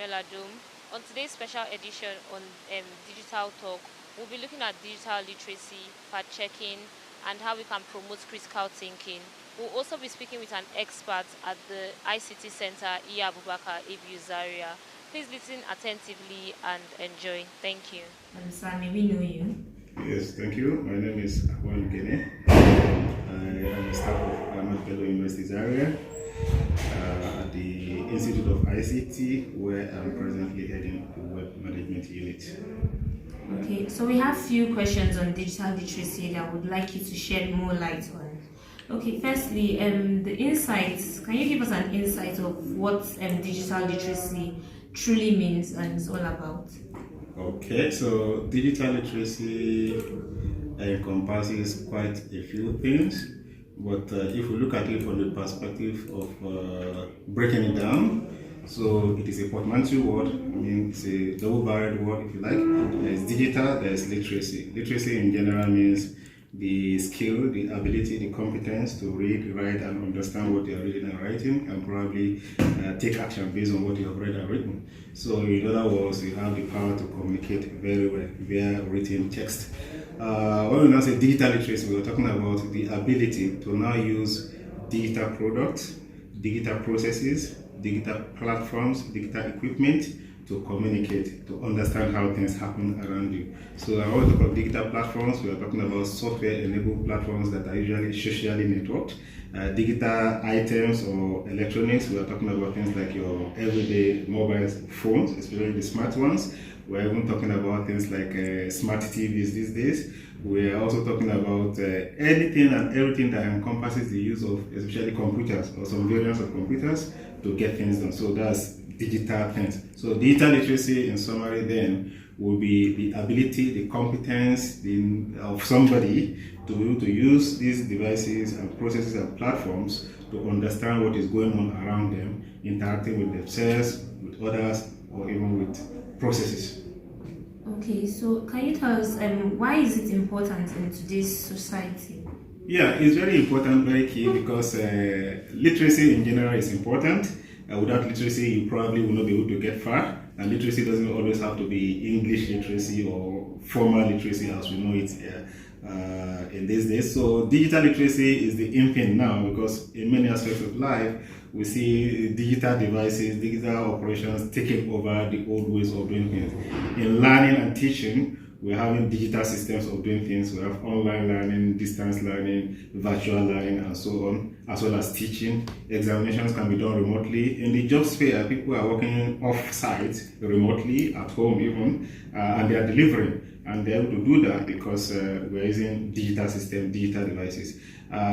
Adom. On today's special edition on Digital Talk, we'll be looking at digital literacy, fact checking, and how we can promote critical thinking. We'll also be speaking with an expert at the ICT Center, Iya Abubakar Abu Zaria. Please listen attentively and enjoy. Thank you. Sir, may we know you? Yes, thank you. My name is Akwan Gene. I am a staff of Ahmad Bello University Zaria at the Institute of ICT, where I'm presently heading the Web Management Unit. Okay, so we have few questions on digital literacy that I would like you to shed more light on. Okay, firstly, the insights. Can you give us an insight of what digital literacy truly means and is all about? Okay, so digital literacy encompasses quite a few things, but if we look at it from the perspective of breaking it down, so it is a portmanteau word. I mean, it's a double-barreled word, if you like. There is digital, there is literacy. Literacy in general means the skill, the ability, the competence to read, write, and understand what you are reading and writing, and probably take action based on what you have read and written. So, in other words, you have the power to communicate very well via written text. When we now say digital literacy, we're talking about the ability to now use digital products, digital processes, digital platforms, digital equipment to communicate, to understand how things happen around you. So when we talk about digital platforms, we are talking about software-enabled platforms that are usually socially networked. Digital items or electronics, we are talking about things like your everyday mobile phones, especially the smart ones. We're even talking about things like smart TVs these days. We are also talking about anything and everything that encompasses the use of especially computers or some variants of computers to get things done. So that's digital things. So digital literacy, in summary, then will be the ability, the competence of somebody to be able to use these devices and processes and platforms to understand what is going on around them, interacting with themselves, with others, or even with processes. Okay, so can you tell us why is it important in today's society? Yeah, it's very important, very key, because literacy in general is important. Without literacy, you probably will not be able to get far. And literacy doesn't always have to be English literacy or formal literacy as we know it in these days. So digital literacy is the in thing now, because in many aspects of life, we see digital devices, digital operations taking over the old ways of doing things. In learning and teaching, we're having digital systems of doing things. We have online learning, distance learning, virtual learning, and so on, as well as teaching. Examinations can be done remotely. In the job sphere, people are working off-site, remotely, at home even, and they are delivering. And they're able to do that because we're using digital systems, digital devices.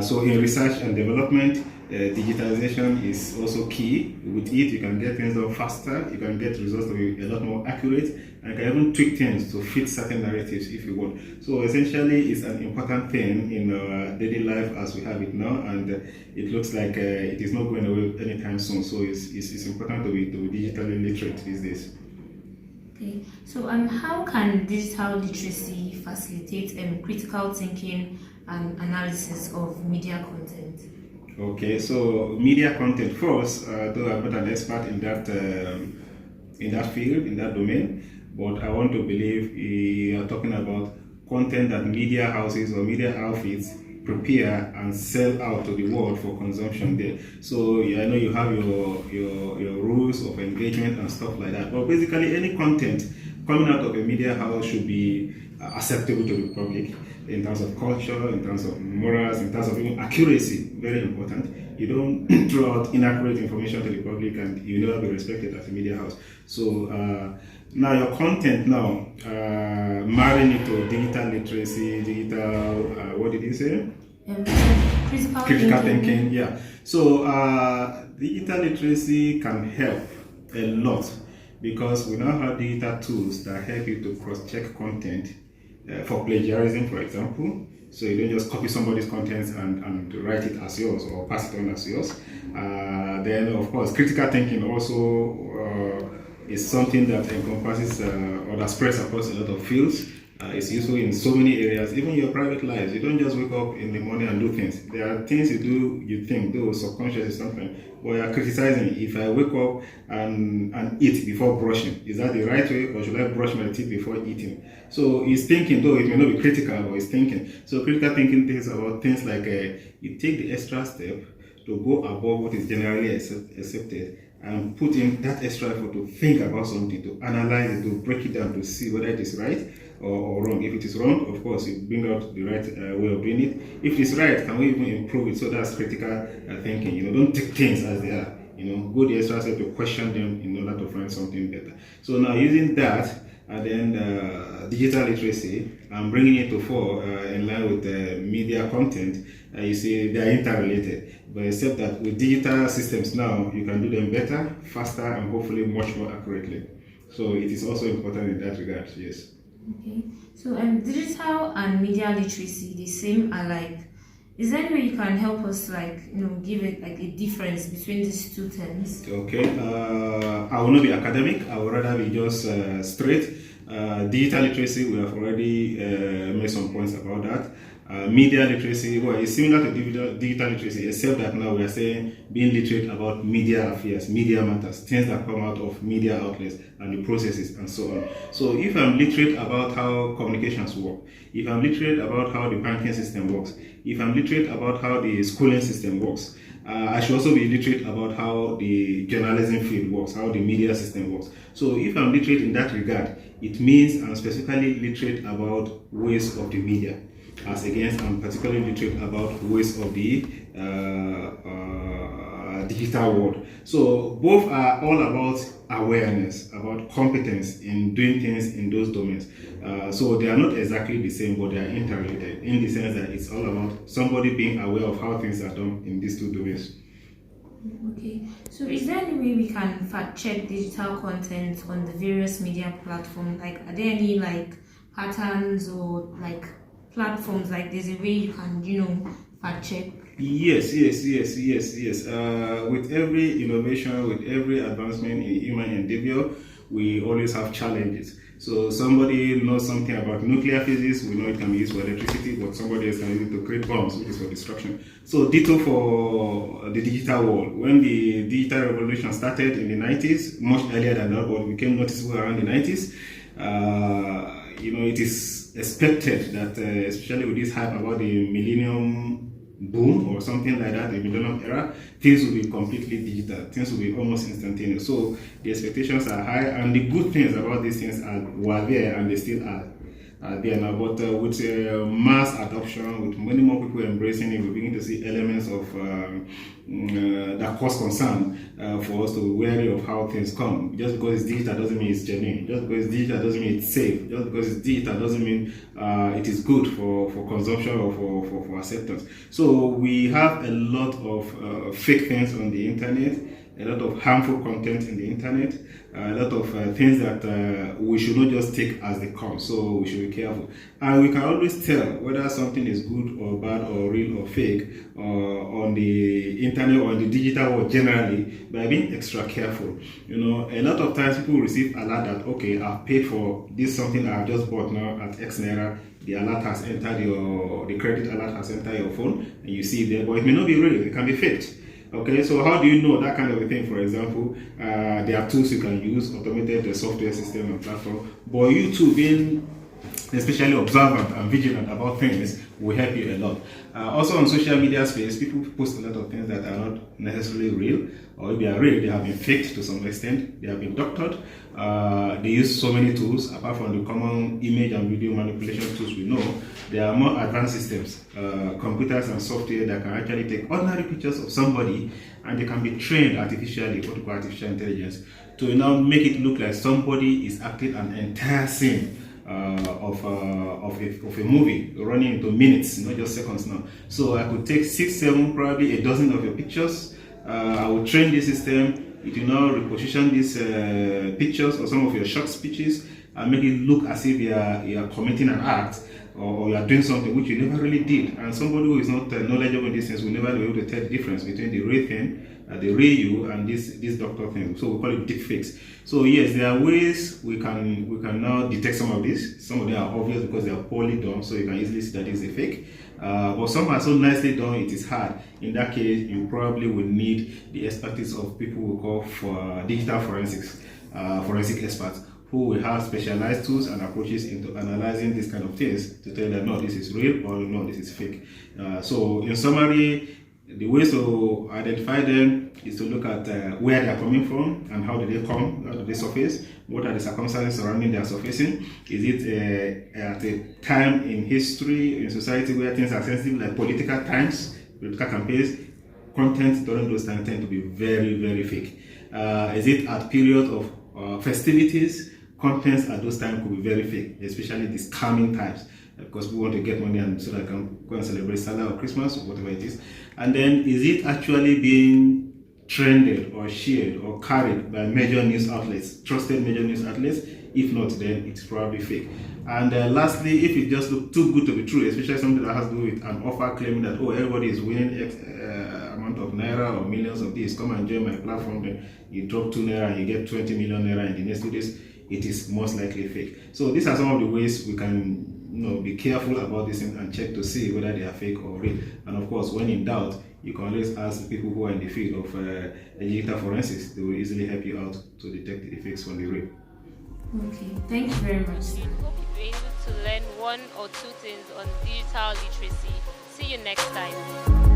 So in research and development, digitalization is also key. With it, you can get things done faster, you can get results to be a lot more accurate, and you can even tweak things to fit certain narratives if you want. So essentially, it's an important thing in our daily life as we have it now, and it looks like it is not going away anytime soon. So it's important to be digitally literate these days. Okay, so how can digital literacy facilitate critical thinking and analysis of media content? Okay, so media content first, though I'm not an expert in that field, in that domain, but I want to believe you are talking about content that media houses or media outfits prepare and sell out to the world for consumption there. So I know you have your rules of engagement and stuff like that, but basically any content coming out of a media house should be acceptable to the public in terms of culture, in terms of morals, in terms of even accuracy. Very important. You don't throw out inaccurate information to the public, and you never be respected as a media house. So now your content now, marrying it to digital literacy, digital, what did you say? Critical thinking. Yeah. So digital literacy can help a lot because we now have digital tools that help you to cross-check content for plagiarism, for example. So you don't just copy somebody's contents and write it as yours or pass it on as yours. Then, of course, critical thinking also is something that encompasses or that spreads across a lot of fields. It's useful in so many areas, even your private lives. You don't just wake up in the morning and do things. There are things you do, you think, though subconscious is something, but you're criticizing. If I wake up and eat before brushing, is that the right way, or should I brush my teeth before eating? So he's thinking, though it may not be critical, but he's thinking. So critical thinking thinks about things like you take the extra step to go above what is generally accepted, and put in that extra effort to think about something, to analyze it, to break it down, to see whether it is right or wrong. If it is wrong, of course, you bring out the right way of doing it. If it is right, can we even improve it? So that's critical thinking. Don't take things as they are. Go the extra step to question them in order to find something better. So now using that, and then digital literacy, and bringing it to fore in line with media content, you see they are interrelated. But except that with digital systems now, you can do them better, faster, and hopefully much more accurately. So it is also important in that regard, yes. Okay. So digital and media literacy, the same alike. Is there any way you can help us give it a difference between these two terms? Okay. I will not be academic. I will rather be just straight. Digital literacy, we have already made some points about that. Media literacy, well, it's similar to digital literacy, except that now we are saying being literate about media affairs, media matters, things that come out of media outlets and the processes and so on. So if I'm literate about how communications work, if I'm literate about how the banking system works, if I'm literate about how the schooling system works, I should also be literate about how the journalism field works, how the media system works. So if I'm literate in that regard, it means I'm specifically literate about ways of the media, as against I'm particularly literate about ways of the digital world. So both are all about awareness, about competence in doing things in those domains. So they are not exactly the same, but they are interrelated in the sense that it's all about somebody being aware of how things are done in these two domains. Okay, so is there any way we can fact check digital content on the various media platforms? Are there any patterns or platforms, there's a way you can fact check? Yes. With every innovation, with every advancement in human endeavor, we always have challenges. So somebody knows something about nuclear physics, we know it can be used for electricity, but somebody else can use it to create bombs, which is for destruction. So ditto for the digital world. When the digital revolution started in the 90s, much earlier than that, but became noticeable around the 90s, it is expected that, especially with this hype about the millennium boom or something like that, the millennium era, things will be completely digital, things will be almost instantaneous. So the expectations are high, and the good things about these things were there, and they still are there now. But with mass adoption, with many more people embracing it, we begin to see elements of that cause concern for us to be wary of how things come. Just because it's digital doesn't mean it's genuine. Just because it's digital doesn't mean it's safe. Just because it's digital doesn't mean it is good for consumption or for acceptance. So we have a lot of fake things on the internet, a lot of harmful content in the internet, a lot of things that we should not just take as they come. So we should be careful. And we can always tell whether something is good or bad or real or fake on the internet or in the digital world generally by being extra careful. A lot of times people receive alert that, okay, I've paid for this something I've just bought now at X Naira. The alert has entered the credit alert has entered your phone, and you see it there, but it may not be real, it can be faked. Okay, so how do you know that kind of a thing? For example, there are tools you can use, automated software system and platform, but you too being especially observant and vigilant about things will help you a lot. Also on social media space, people post a lot of things that are not necessarily real, or if they are real, they have been faked to some extent, they have been doctored. They use so many tools. Apart from the common image and video manipulation tools we know, there are more advanced systems, computers and software that can actually take ordinary pictures of somebody, and they can be trained artificially, what we call artificial intelligence, to now make it look like somebody is acting an entire scene of a movie running into minutes, not just seconds now. So I could take 6, 7, probably a dozen of your pictures. I will train the system. It will now reposition these pictures or some of your short speeches and make it look as if you are committing an act. or you are doing something which you never really did. And somebody who is not knowledgeable in these things will never be able to tell the difference between the real thing, the real you, and this doctor thing. So we call it deep fakes. So yes, there are ways we can now detect some of this. Some of them are obvious because they are poorly done, so you can easily see that it's a fake. But some are so nicely done, it is hard. In that case, you probably will need the expertise of people we call for digital forensics, forensic experts, who will have specialized tools and approaches into analyzing these kind of things to tell them, no, this is real, or no, this is fake. So in summary, the ways to identify them is to look at where they are coming from and how did they come, how did they surface, what are the circumstances surrounding their surfacing. Is it at a time in history, in society where things are sensitive, like political times, political campaigns? Content during those times tend to be very, very fake. Is it at period of festivities? Contents at those times could be very fake, especially these scamming times, because we want to get money and so that I can go and celebrate Salah or Christmas or whatever it is. And then, is it actually being trended or shared or carried by major news outlets, trusted major news outlets? If not, then it's probably fake. And lastly, if it just looks too good to be true, especially something that has to do with an offer claiming that, oh, everybody is winning X amount of naira or millions of this, come and join my platform, then you drop 2 naira and you get 20 million naira in the next 2 days, it is most likely fake. So these are some of the ways we can be careful about this and check to see whether they are fake or real. And of course, when in doubt, you can always ask the people who are in the field of digital forensics. They will easily help you out to detect the fakes from the real. Okay, thank you very much. We hope you were able to learn one or two things on digital literacy. See you next time.